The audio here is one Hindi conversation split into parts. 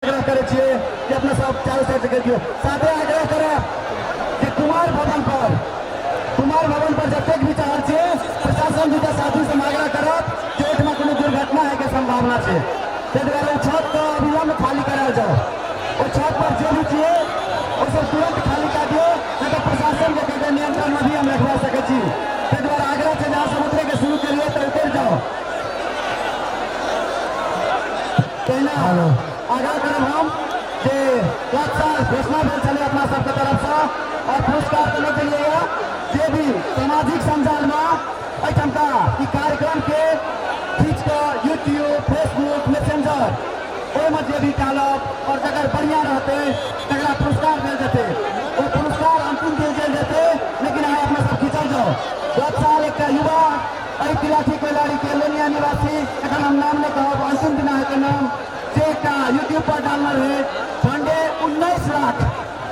आग्रह करे छे कि अपना सब चारों साइड से करियो साथे आग्रह करे कि कुमार भवन पर जतेक भी चाहल छे प्रशासन जी के साथी से आग्रह करब जे एठमा कोनो दुर्घटना है के संभावना छे ताहि दुआरे छत के अविलंब खाली कराल जाओ ओ छत पर जो भी छे ओ सब तुरंत खाली कर दियो नहीं तो प्रशासन के कते नियंत्रण में भी हम रखवा सके छी ताहि दुआरे आग्रह छे जहां से उतरे के शुरू करिए तो उतर जाओ कहना आगाह करब हम जे घोषणा भेल छलै अपना सबके तरफ से और पुरस्कार देने के लिए जे भी सामाजिक संजाल में एहिठमका ई कार्यक्रम के खींच कर यूट्यूब फेसबुक मैसेंजर ओहिमे जे भी डालब और जगह बढ़िया रहते तकरा पुरस्कार देल जेतै ओ पुरस्कार अंतिम दिन देल जेतै लेकिन अहाँ अपना सब खींचल जाओ 10 साल एक युवा एहि तिलाठी कोइलाड़ी के लोनिया निवासी एखन हम नाम नहीं कहब अंतिम दिन अहाँके नाम का यूट्यूब पर डालना रहे फंडे 19 लाख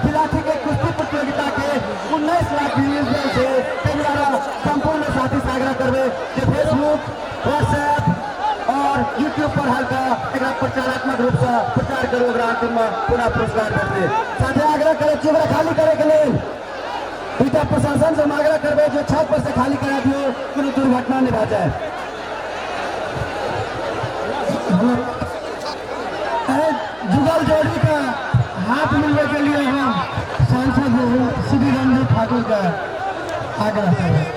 तिलाठी के कुश्ती प्रतियोगिता के 19 लाख व्यूज भेल छे संपूर्ण साथी से आग्रह करबे जे फेसबुक व्हाट्सएप और यूट्यूब पर हल्का एक प्रचारात्मक रूप से प्रचार करू अंतिम में पूरा पुरस्कार भेटते साथे आग्रह करे छी खाली करे के लिए दूटा प्रशासन से आग्रह करबे जो छत पर से खाली करा दियो कोनो दुर्घटना नहीं भऽ जाए जुगल जोड़ी का हाथ मिलने के लिए हम सांसद श्री रणजीत ठाकुर का आग्रह करें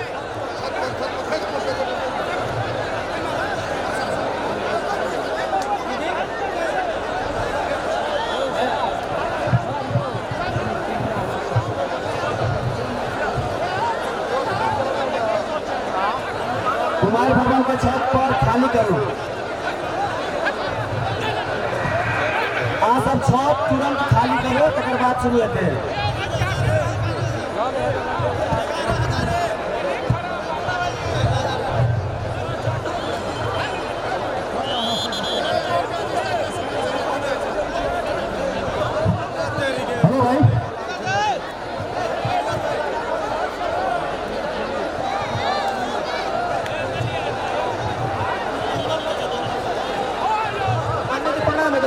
कुमार भवन के छत पर खाली करूँ सब छत तुरंत खाली करो तकर बाद शुरू हेतै हेलो भाई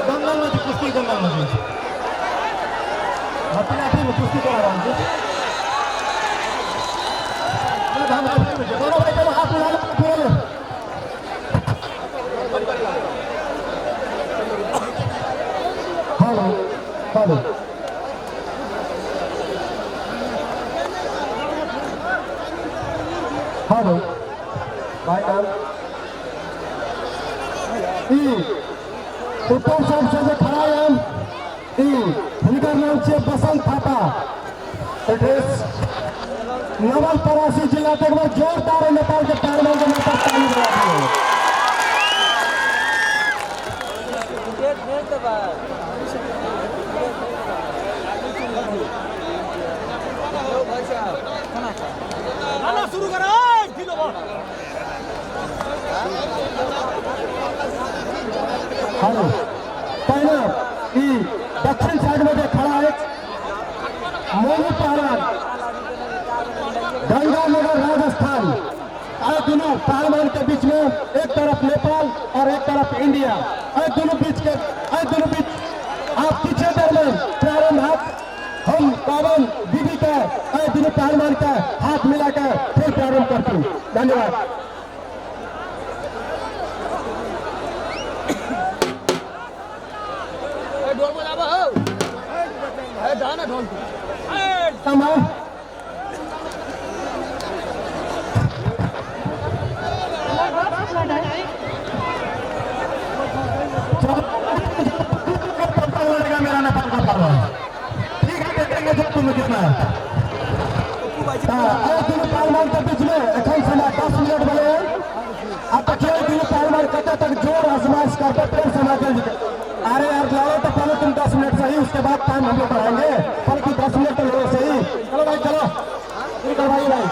दंगल में तिलाठी में कुश्ती कर रहा हूँ दोनों भाई चलो हाथ मिला लो हेलो हेलो हेलो भाई नाम उत्तर साइड से जो खड़ा है उनका नाम है बसंत थापा एड्रेस नवल परासी जिला तक में जोरदार नेपाल के पहलवान के नेता ताली बजाते हैं शुरू करो हेलो पहला दक्षिण साइड में जो खड़ा है मोनू पहलवान गंगानगर राजस्थान दोनों पहलवान के बीच में एक तरफ नेपाल और एक तरफ इंडिया दोनों बीच आप पीछे दरमियान प्रारंभ हाथ हम पावन दीदी का दोनों पहलवान का हाथ मिलाकर फिर प्रारंभ करते हैं धन्यवाद समय मेरा नेपाल का पहलवान ठीक है देखेंगे जब तुम्हें कितना है दोनों पहलवान के बीच में अखन समय 10 मिनट बने अब तक दोनों पहलवान कते तक जोर आजमाइश करते प्रेम समाज अरे यार लाओ तो पहले तुम 10 मिनट सही उसके बाद टाइम हम लोग बढ़ाएंगे बल्कि 10 मिनट तो लो सही चलो भाई चलो शुरू करवाइए भाई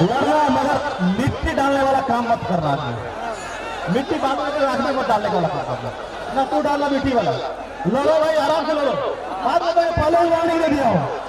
लड़ना, मगर मिट्टी डालने वाला काम मत करना। मिट्टी बांधने के आदमी मत डालने वाला काम करना ना, तू डालना मिट्टी वाला। लड़ो भाई, आराम से लड़ो। बात बताए, पहले ही वार्निंग दे दिया हो।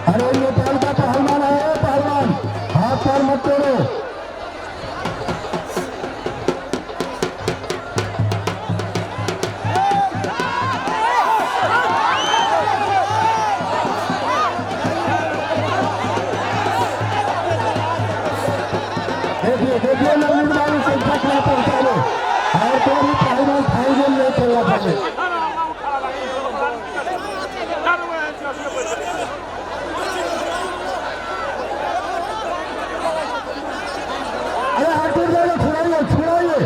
अरे नेपाल का पहलवान है, पहलवान हाथ पैर मत तोड़ो। देखिए देखिए नवनिर्माण संख्या क्या पहुंचा लो, और तो भी पहलवान फाइनल नहीं खेलना पड़े। अरे हाथों से छुड़ाइए छुड़ाइए।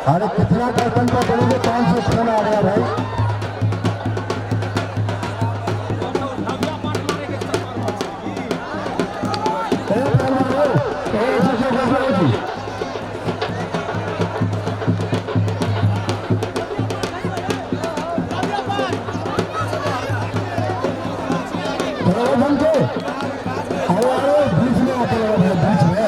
अरे कितना कर्तन का बोलोगे, 500 फोन आ गया भाई। बीच में आते हैं, बीच में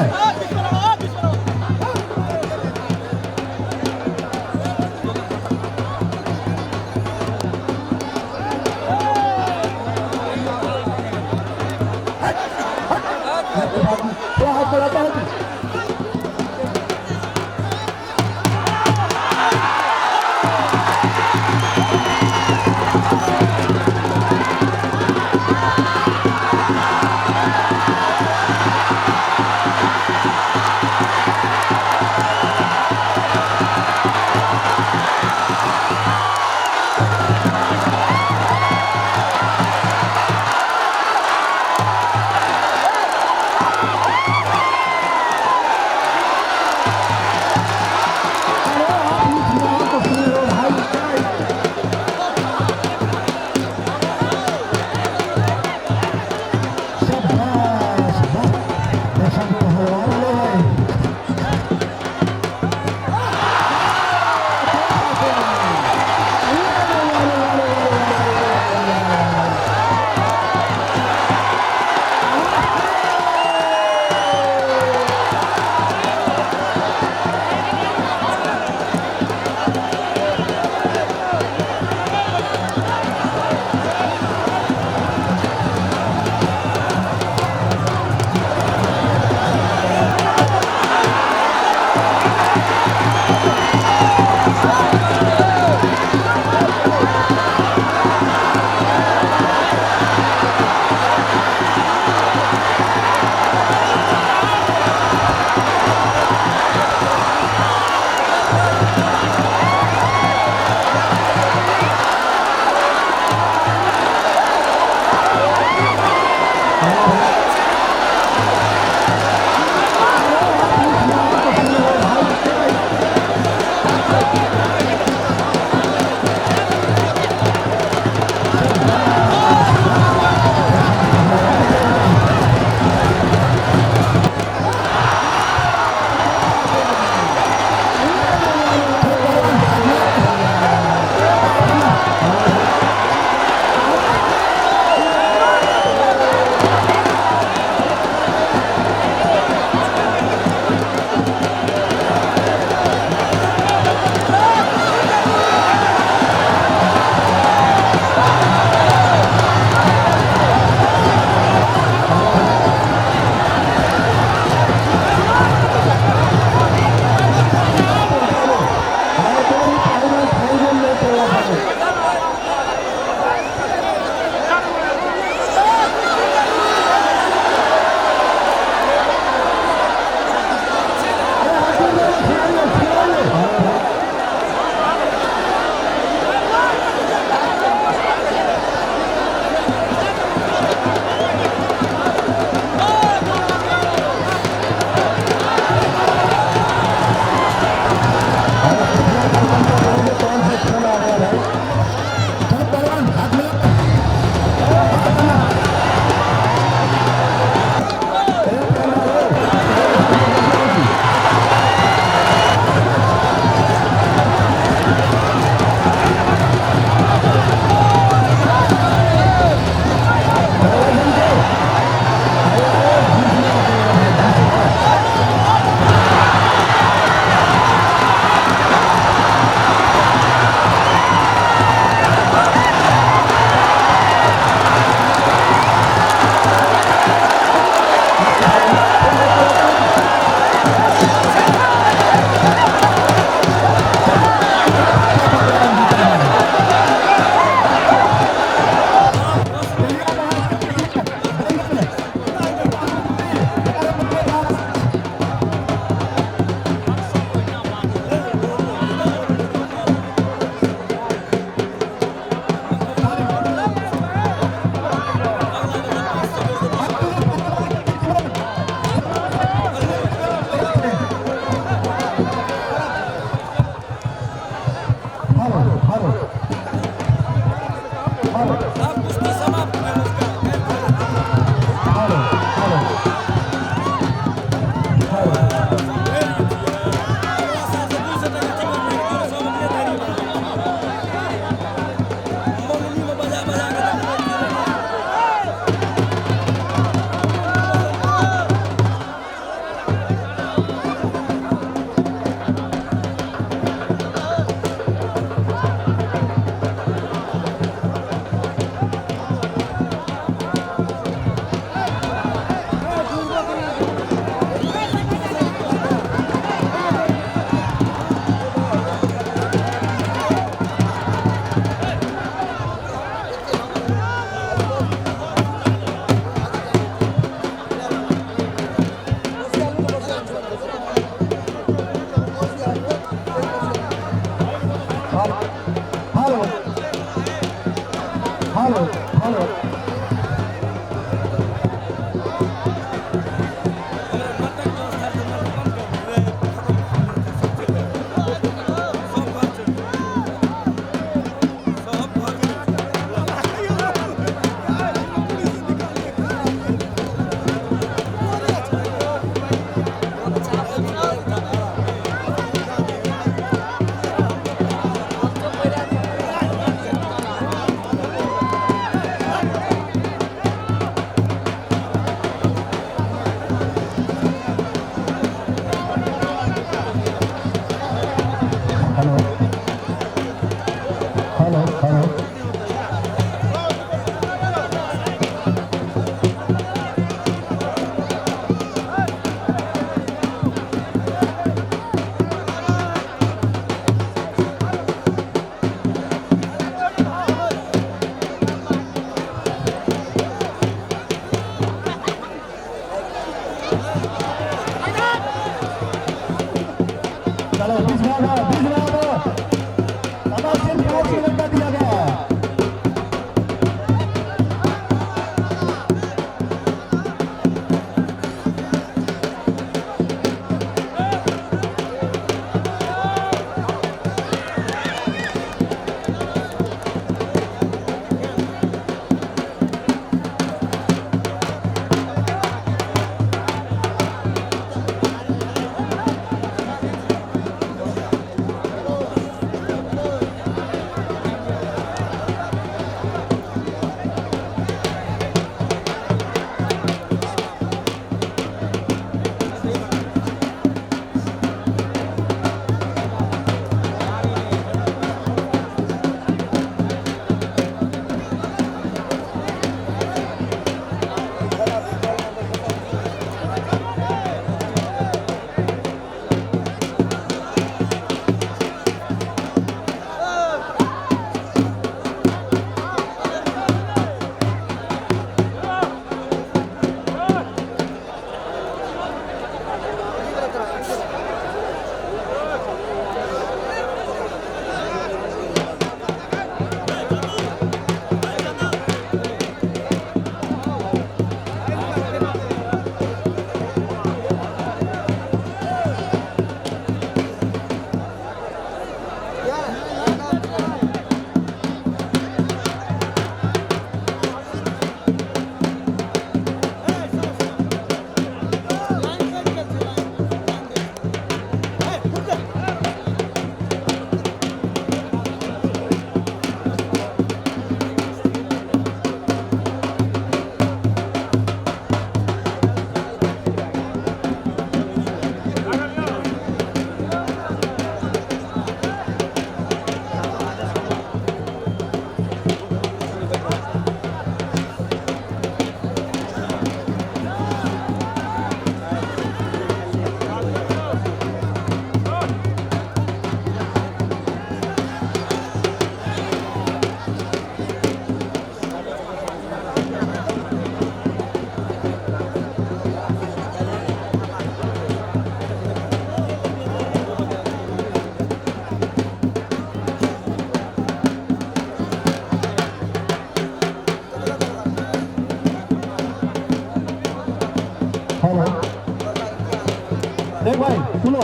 देख भाई सुनो,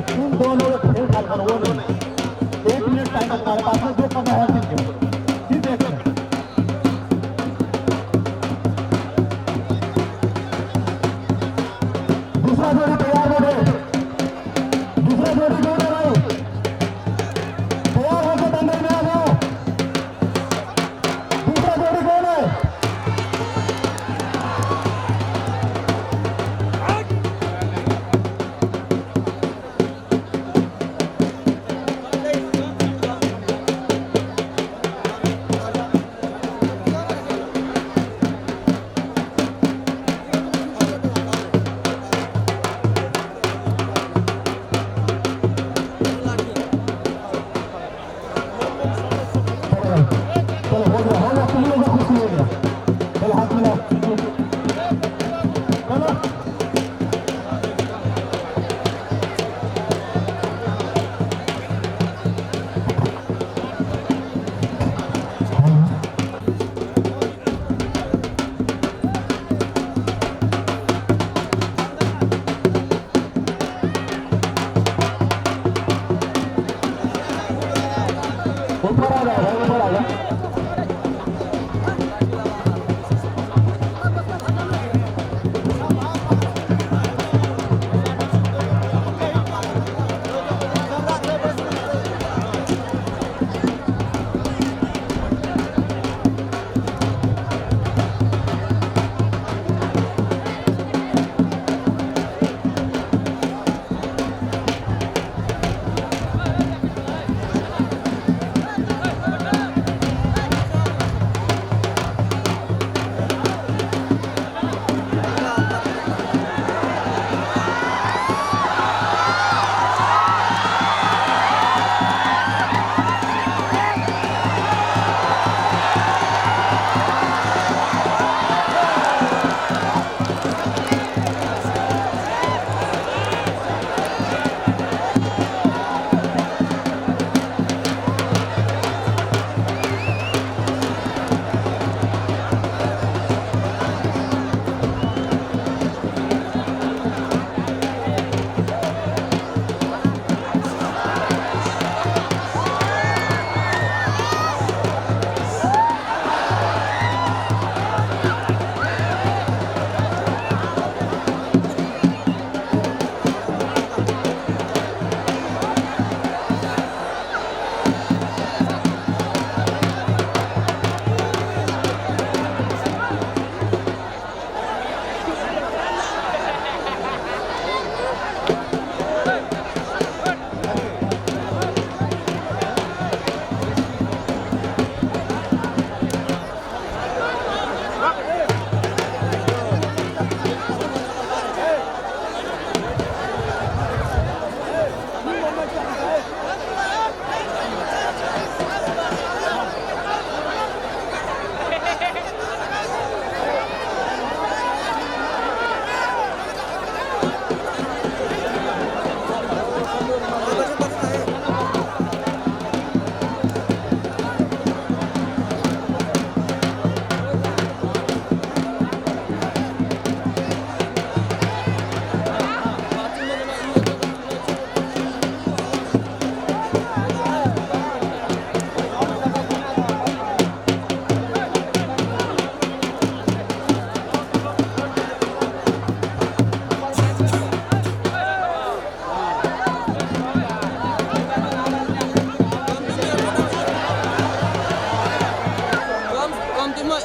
तुम दोनों खेल खाल करो, वो नहीं 1 मिनट टाइम है तुम्हारे पास में, जो करना है ठीक है, ठीक देख लो। दूसरा जोड़ी तैयार हो गए, दूसरा जोड़ी कौन है भाई? तैयार होकर दंगल में आ जाओ। दूसरा जोड़ी कौन है?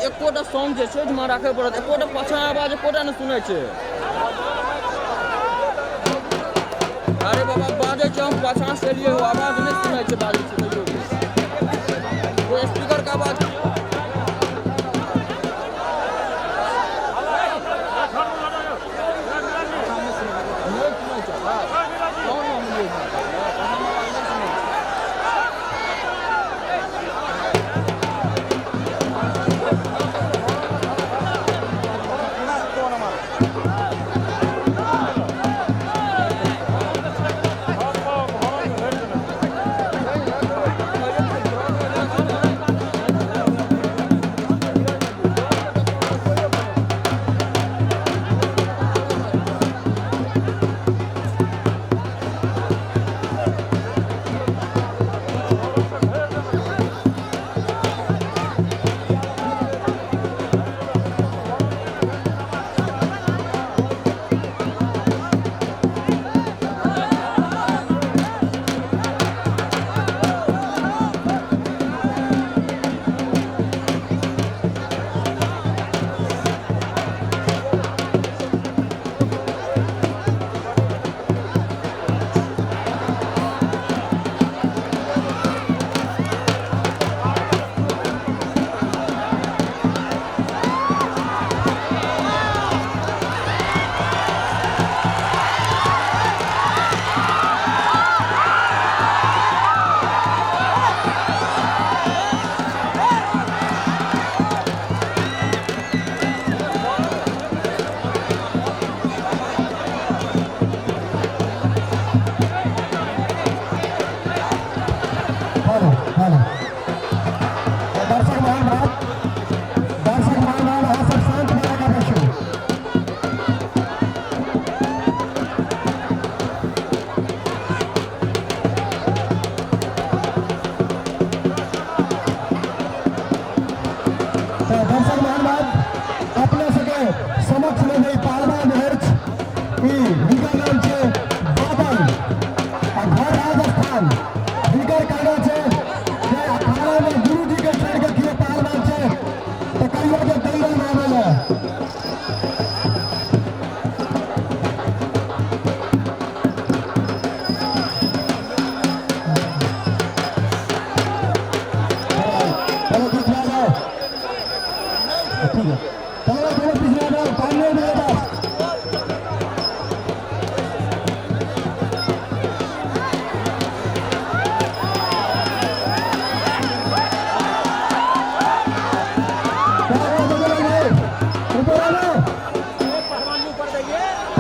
एकोटा सॉन्ग जे छै जमा राखे पड़त, एकोटा पाछा आवाज एकोटा न सुनै छै। अरे बाबा बाजे छै, हम पाछा से लिए हो आवाज नहीं सुनै छै, बाजे छै वो स्पीकर का आवाज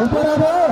ऊपर आ जाओ।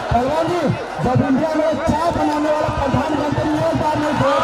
साइड जब इंडिया में चाय बनाने वाला प्रधानमंत्री एक बार नहीं दो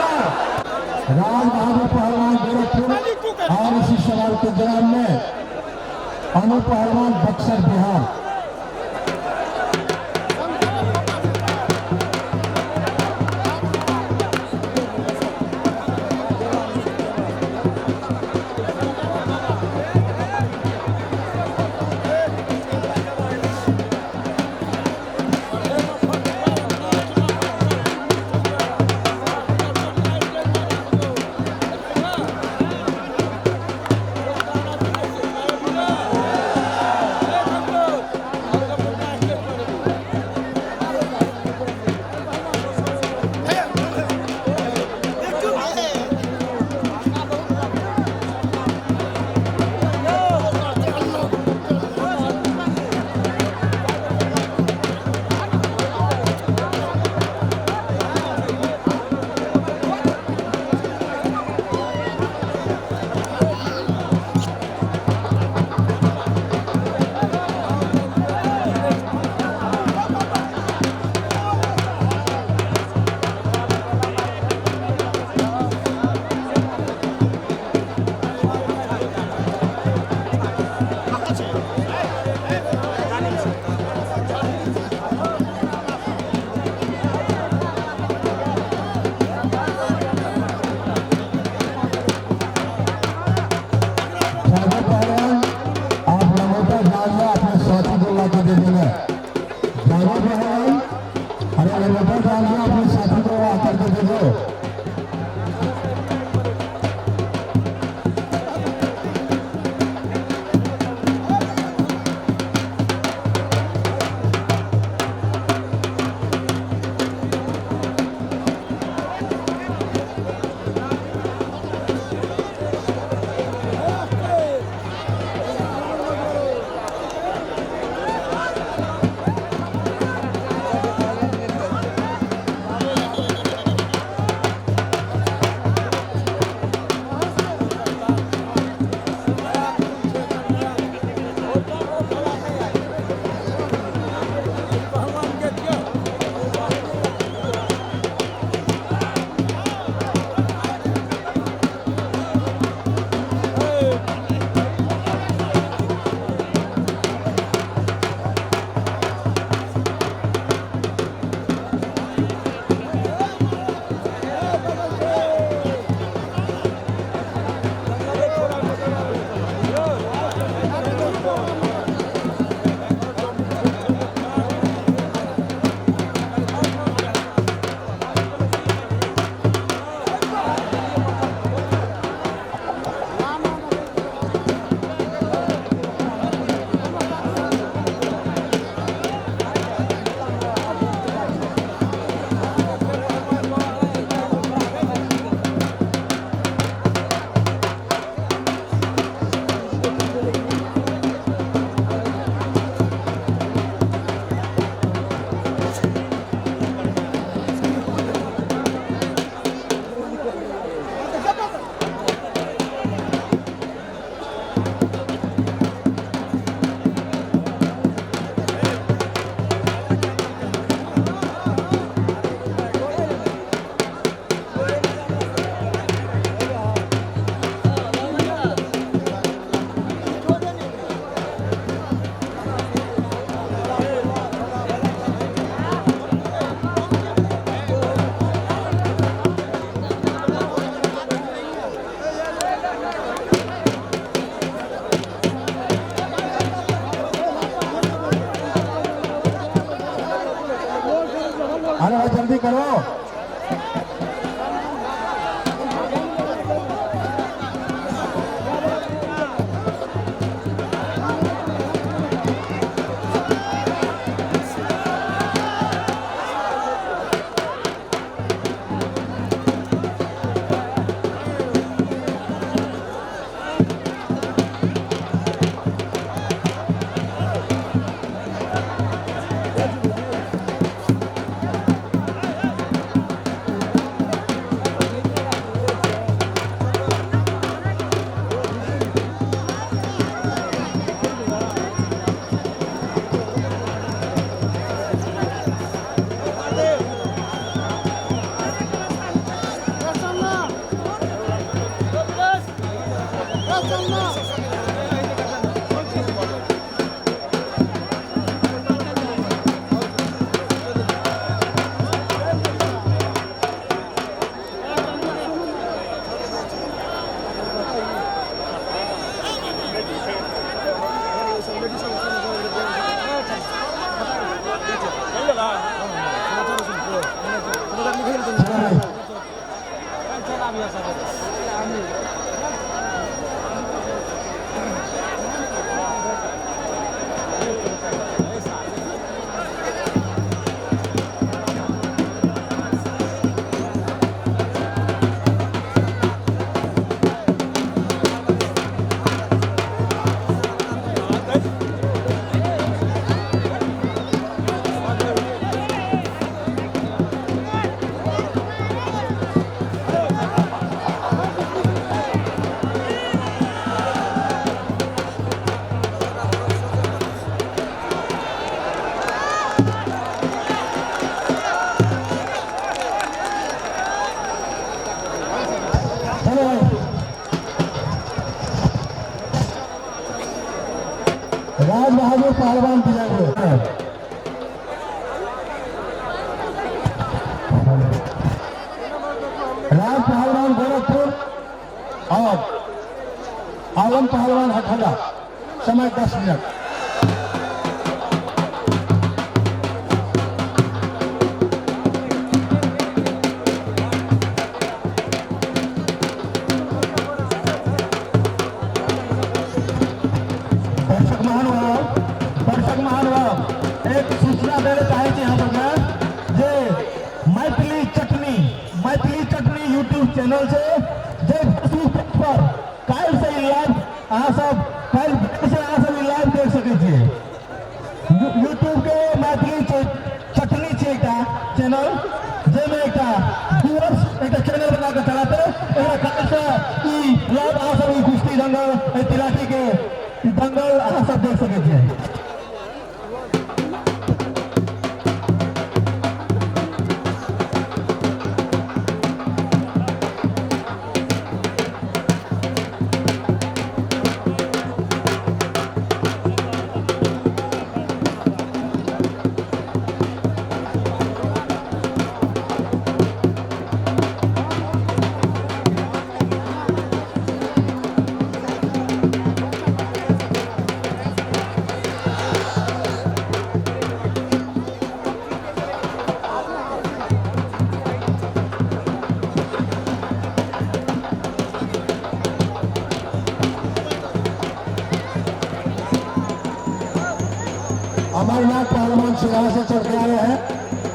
राज बहादुर पहलवान गोरखपुर और मनु पहलवान बक्सर बिहार। राज बहादुर पहलवान की जाएंगे। राज पहलवान गोरखपुर और आलम पहलवान हठगा, समय 10 मिनट। दर्शक महानुभाव एक सूचना देना चाहे यहाँ पर जे मैथिली चटनी यूट्यूब चैनल से जे फेसबुक पेज पर काल से लाइव अहाँ सब काल से अहाँ सब लाइव देख सकै छियै। यूट्यूब के मैथिली चटनी छै एकटा चैनल जेमे एकटा व्यूअर्स एकटा चैनल बना के चलाते एकरा काल से ई लाइव अहाँ सब ई कुश्ती दंगल तिलाठी के दंगल अहाँ सब देख सकै छियै। अमरनाथ पहलवान सेरा से चढ़ के आए हैं।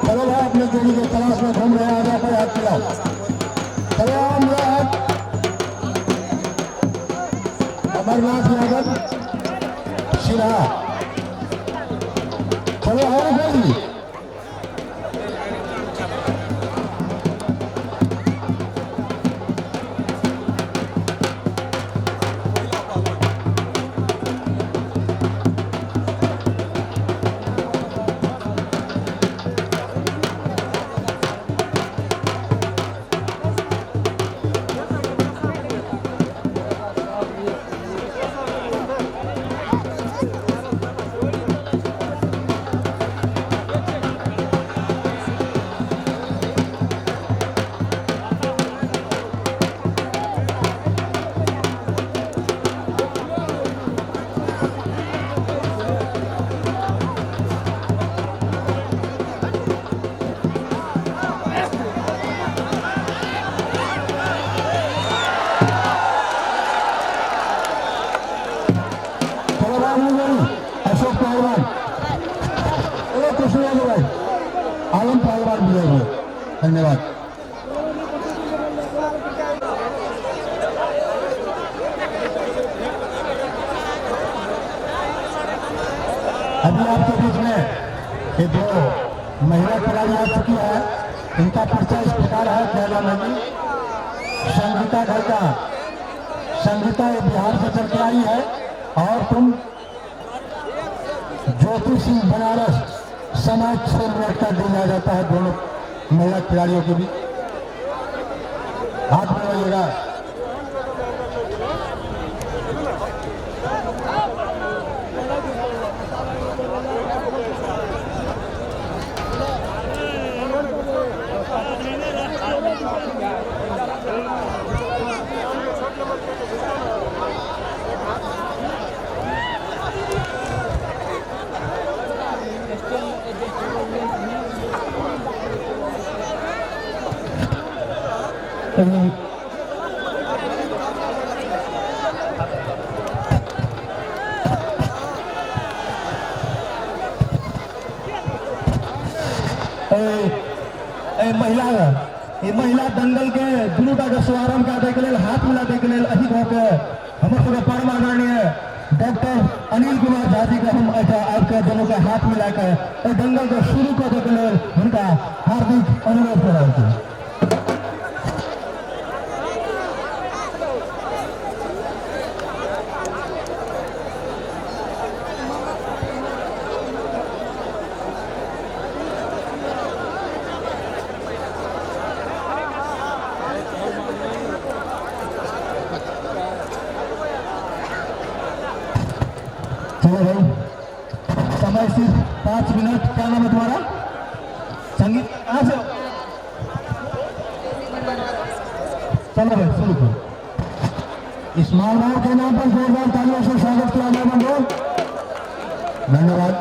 चलो भाई अपने जोड़ी के तलाश में घूम रहे हैं, आजा पर हाथ मिलाओ। चलो अमरनाथ यादव सिरा, चलो और भाई आलम पहलवान भी है। धन्यवाद। अभी आपके बीच में ये दो महिला खिलाड़ी आ चुकी है, इनका परिचय इस प्रकार है। पहला नंबर संगीता ये बिहार से चल के आई है और तुम ज्योति सिंह बनारस, समाज 6 मिनट का दिया जाता है दोनों महिला खिलाड़ियों के भी। हाथ में लगेगा। महिला दंगल के दुनूटा के शुभारंभ करने के लिए हाथ मिलाने के लिए अधिक होकर हमारे परम आदरणीय डॉक्टर अनिल कुमार झा जी के हम आपके दोनों के हाथ मिलाकर दंगल को शुरू करने के लिए उनका हार्दिक अनुरोध कर रहे हैं। चलो भाई भाई सिर्फ 5 मिनट। क्या नाम है तुम्हारा? संगीत कहाँ से हो? चलो भाई शुरू करो। इस मानव के नाम पर जोरदार तालियों से स्वागत किया जाए बंधुओं। धन्यवाद।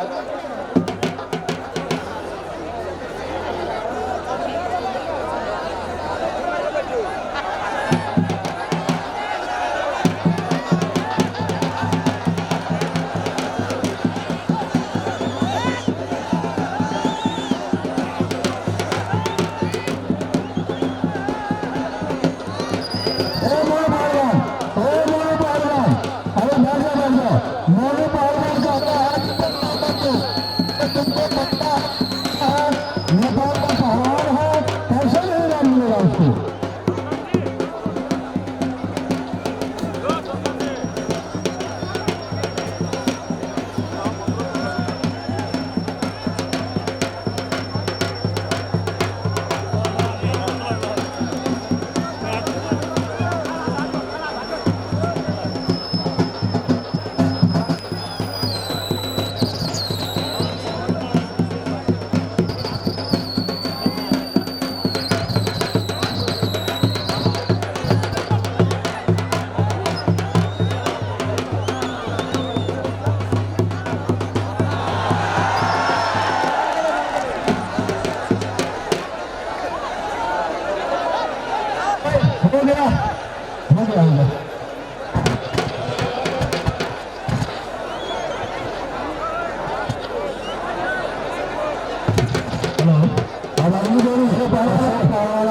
मोनू पहलवान का तुमको पता है नेपाल का पहलवान है, कैसे नहीं नाम मिलेगा उसको। हो गया हो गया। हेलो अब आगे जोड़ी से पहला कमाल।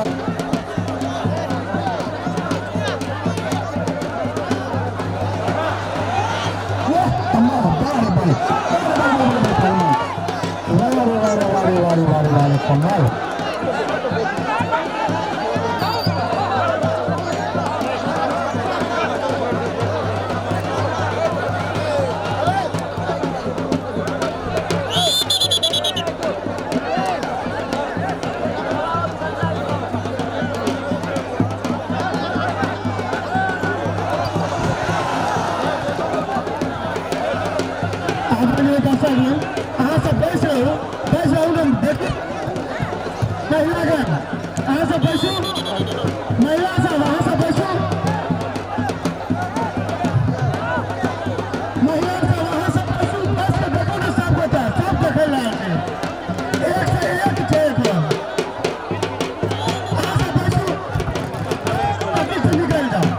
अहाँ सब बैस रहू हम देखू महिला के अहाँ सब बैसू, महिला सब अहाँ सब बैसू, महिला सब अहाँ सब बैसू। बस के देखो ना सब गोटा सब देखे लायक एक से एक छै एकदम। अहाँ सब बैसू अभी से निकल जाओ।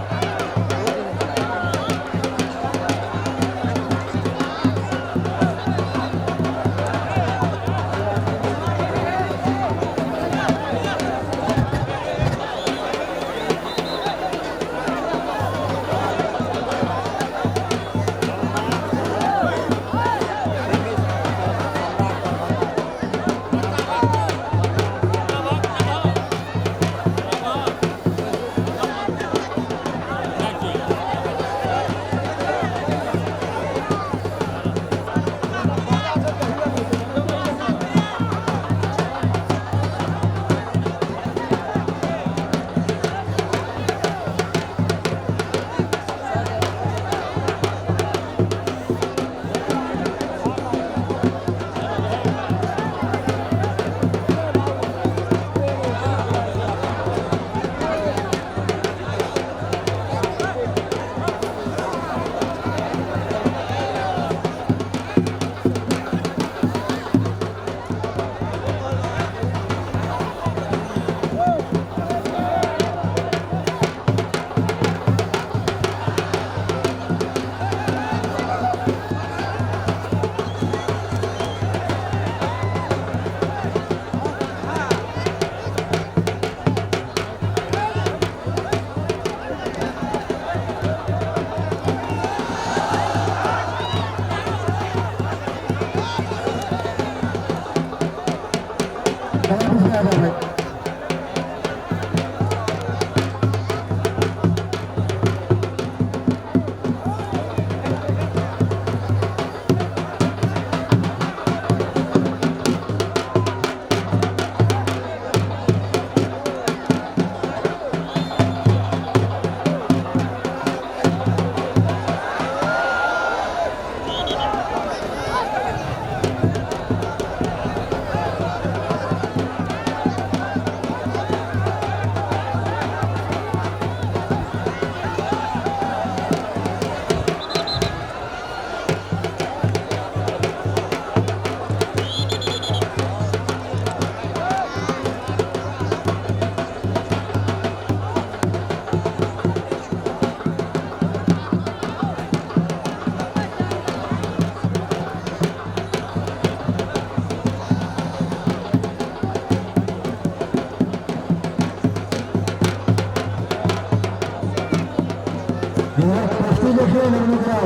देखिए निवडणूक राव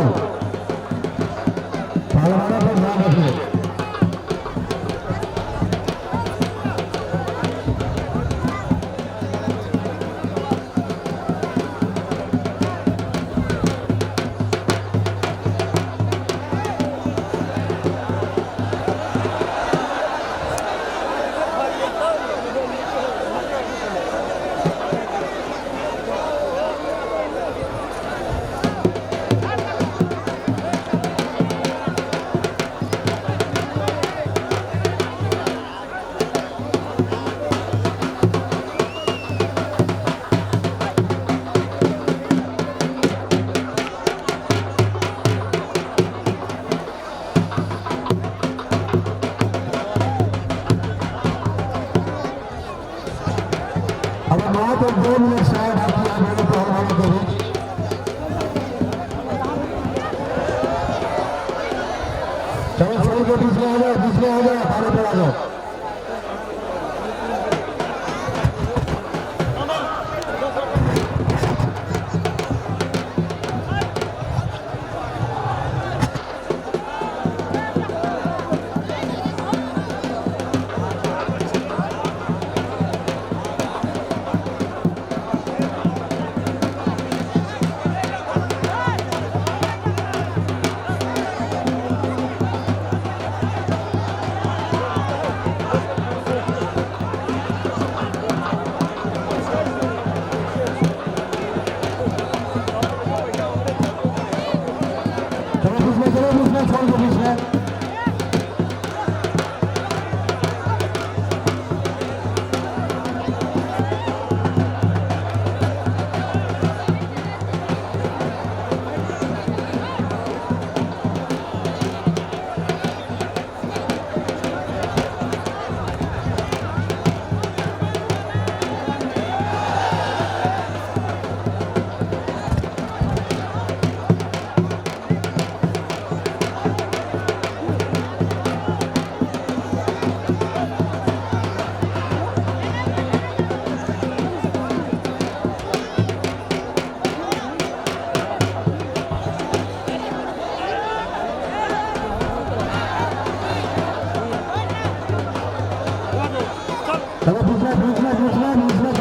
पहलवानों पर ध्यान रखिए। अब बात एक 2 मिनट शायद आपकी आप मेरे पहलवानों के बीच चलो सभी को बीच में आ जाओ, बीच में आ जाओ, खाने पर आ जाओ। चलो बीच में छोड़ दो बीच में। चलो बीच में